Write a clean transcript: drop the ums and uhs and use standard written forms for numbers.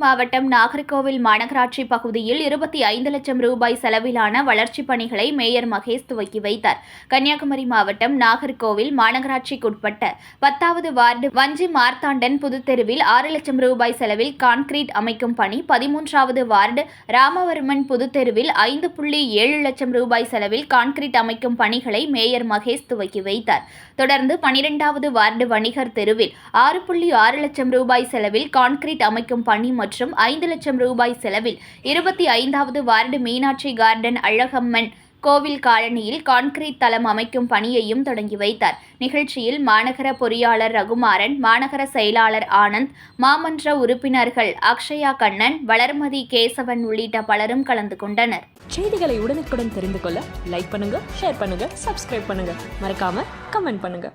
மாவட்டம் நாகர்கோவில் மாநகராட்சி பகுதியில் 25 லட்சம் ரூபாய் செலவிலான வளர்ச்சிப் பணிகளை மேயர் மகேஷ் துவக்கி வைத்தார். கன்னியாகுமரி மாவட்டம் நாகர்கோவில் மாநகராட்சிக்குட்பட்ட 10வது வார்டு வஞ்சி மார்த்தாண்டன் புதுத்தெருவில் 6 லட்சம் ரூபாய் செலவில் கான்கிரீட் அமைக்கும் பணி, 13வது வார்டு ராமவர்மன் புதுத்தெருவில் 5.7 லட்சம் ரூபாய் செலவில் கான்கிரீட் அமைக்கும் பணிகளை மேயர் மகேஷ் துவக்கி வைத்தார். தொடர்ந்து 12வது வார்டு வணிகர் தெருவில் 6.6 லட்சம் ரூபாய் செலவில் கான்கிரீட் அமைக்கும் பணி மற்றும் 5 லட்சம் ரூபாய் செலவில் 25வது வார்டு மீனாட்சி கார்டன் அழகம்மன் கோவில் காலனியில் கான்கிரீட் தளம் அமைக்கும் பணியையும் தொடங்கி வைத்தார். நிகழ்ச்சியில் மாநகர பொறியாளர் ரகுமாறன், மாநகர செயலாளர் ஆனந்த், மாமன்ற உறுப்பினர்கள் அக்ஷயா கண்ணன், வளர்மதி கேசவன் உள்ளிட்ட பலரும் கலந்து கொண்டனர். செய்திகளை உடனுக்குடன் தெரிந்து கொள்ள லைக் பண்ணுங்க, ஷேர் பண்ணுங்க, சப்ஸ்கிரைப் பண்ணுங்க, மறக்காம கமெண்ட் பண்ணுங்க.